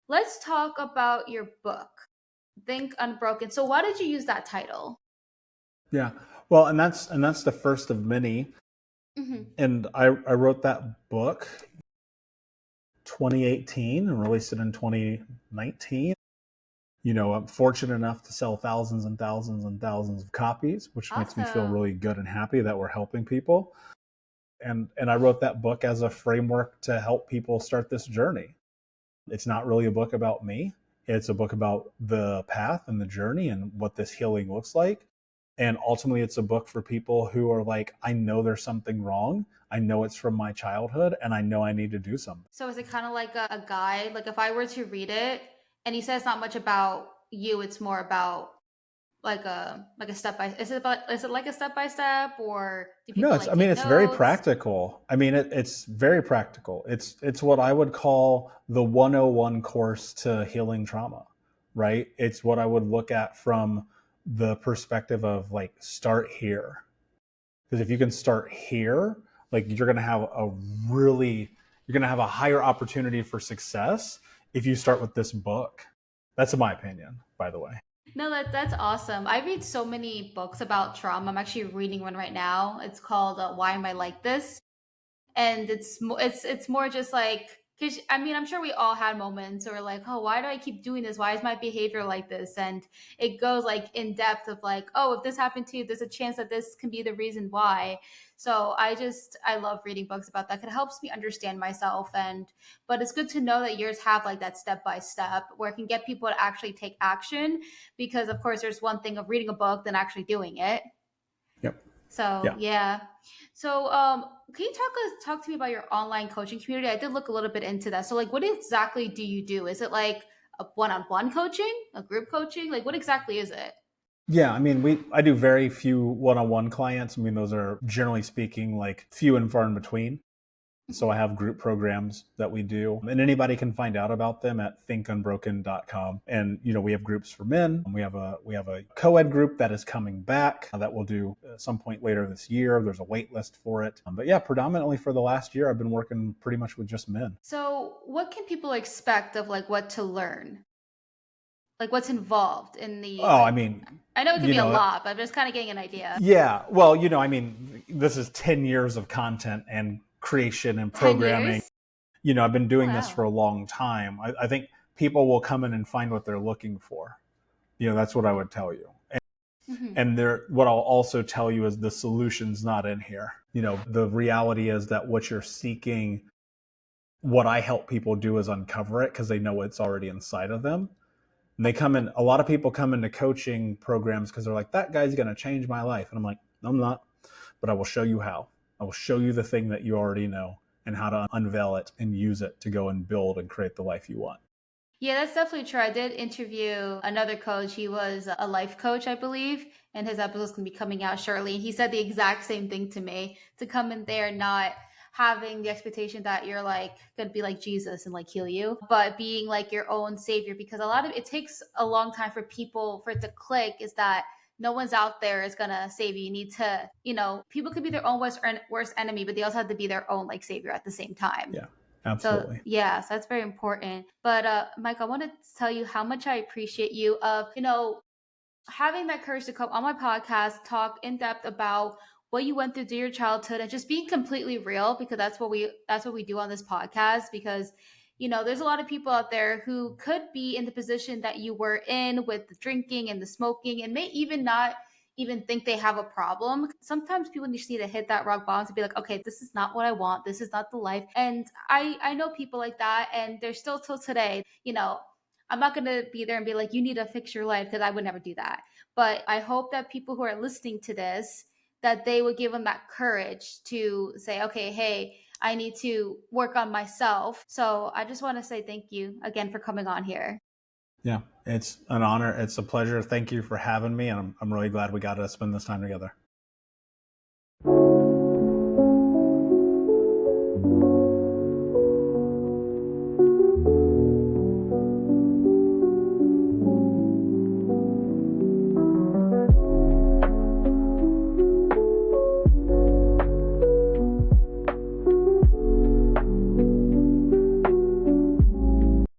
Speaker 1: Let's talk about your book, Think Unbroken. So why did you use that title?
Speaker 2: Yeah. Well, and that's the first of many.
Speaker 1: Hmm.
Speaker 2: And I wrote that book 2018 and released it in 2019. I'm fortunate enough to sell thousands and thousands and thousands of copies, which makes me feel
Speaker 1: Awesome.
Speaker 2: really good and happy that we're helping people. And I wrote that book as a framework to help people start this journey. It's not really a book about me. It's a book about the path and the journey and what this healing looks like. And ultimately, it's a book for people who are like, I know there's something wrong. I know it's from my childhood, and I know I need to do something.
Speaker 1: So is it kind of like a guide? Like if I were to read it, and you said it's not much about you, it's more about like a step by. Is it like a step by step, or do
Speaker 2: No,
Speaker 1: people
Speaker 2: it's.
Speaker 1: like
Speaker 2: I mean,
Speaker 1: take
Speaker 2: it's very
Speaker 1: notes?
Speaker 2: practical. I mean, it's very practical. It's what I would call the 101 course to healing trauma, right? It's what I would look at from the perspective of like, start here. Because if you can start here, like, you're gonna have a higher opportunity for success if you start with this book. That's in my opinion, by the way.
Speaker 1: No, that's awesome. I read so many books about trauma. I'm actually reading one right now. It's called Why Am I Like This? And it's more just like, because I mean, I'm sure we all had moments where we're like, oh, why do I keep doing this? Why is my behavior like this? And it goes like in depth of like, oh, if this happened to you, there's a chance that this can be the reason why. So I love reading books about that. 'Cause it helps me understand myself. And but it's good to know that yours have like that step by step where it can get people to actually take action, because of course there's one thing of reading a book than actually doing it.
Speaker 2: Yep.
Speaker 1: So
Speaker 2: Yeah.
Speaker 1: yeah. So can you talk to me about your online coaching community? I did look a little bit into that. So like, what exactly do you do? Is it like a one-on-one coaching, a group coaching? Like, what exactly is it?
Speaker 2: Yeah, I mean, I do very few one-on-one clients. I mean, those are generally speaking like few and far in between. So I
Speaker 1: Mhm.
Speaker 2: have group programs that we do, and anybody can find out about them at thinkunbroken.com. And we have groups for men. We have a co-ed group that is coming back that we'll do at some point later this year. There's a wait list for it. But yeah, predominantly for the last year, I've been working pretty much with just men.
Speaker 1: So what can people expect of like what to learn? Like what's involved in the
Speaker 2: Oh, I
Speaker 1: like?
Speaker 2: mean,
Speaker 1: I know it can
Speaker 2: you
Speaker 1: be a
Speaker 2: know,
Speaker 1: lot, but I'm just kind of getting an idea.
Speaker 2: yeah. Well, I mean, this is 10 years of content and creation and
Speaker 1: 10
Speaker 2: programming.
Speaker 1: years?
Speaker 2: I've been doing this for
Speaker 1: Wow.
Speaker 2: a long time. I think people will come in and find what they're looking for. That's what I would tell you.
Speaker 1: Hmm.
Speaker 2: And what I'll also tell you is the solution's not in here. The reality is that what you're seeking, what I help people do is uncover it because they know it's already inside of them. And a lot of people come into coaching programs because they're like, that guy's going to change my life. And I'm like, no, I'm not, but I will show you how. I will show you the thing that you already know and how to unveil it and use it to go and build and create the life you want.
Speaker 1: Yeah, that's definitely true. I did interview another coach. He was a life coach, I believe, and his episode's gonna be coming out shortly. He said the exact same thing to me, to come in there not having the expectation that you're like gonna be like Jesus and like heal you, but being like your own savior. Because a lot of it takes a long time for people for it to click. Is that no one's out there is gonna save you. You need to, people could be their own worst enemy, but they also have to be their own like savior at the same time.
Speaker 2: Yeah,
Speaker 1: So
Speaker 2: absolutely.
Speaker 1: yeah, so that's very important. But Mike, I want to tell you how much I appreciate you of, having that courage to come on my podcast, talk in depth about what you went through your childhood and just being completely real, because that's what we do on this podcast. Because there's a lot of people out there who could be in the position that you were in with the drinking and the smoking and may even not even think they have a problem. Sometimes people just need to hit that rock bottom to be like, okay, this is not what I want, this is not the life. And I know people like that, and they're still till today. I'm not going to be there and be like, you need to fix your life, because I would never do that. But I hope that people who are listening to this, that they would give them that courage to say, okay, hey, I need to work on myself. So I just want to say thank you again for coming on here.
Speaker 2: Yeah, it's an honor. It's a pleasure. Thank you for having me. And I'm really glad we got to spend this time together.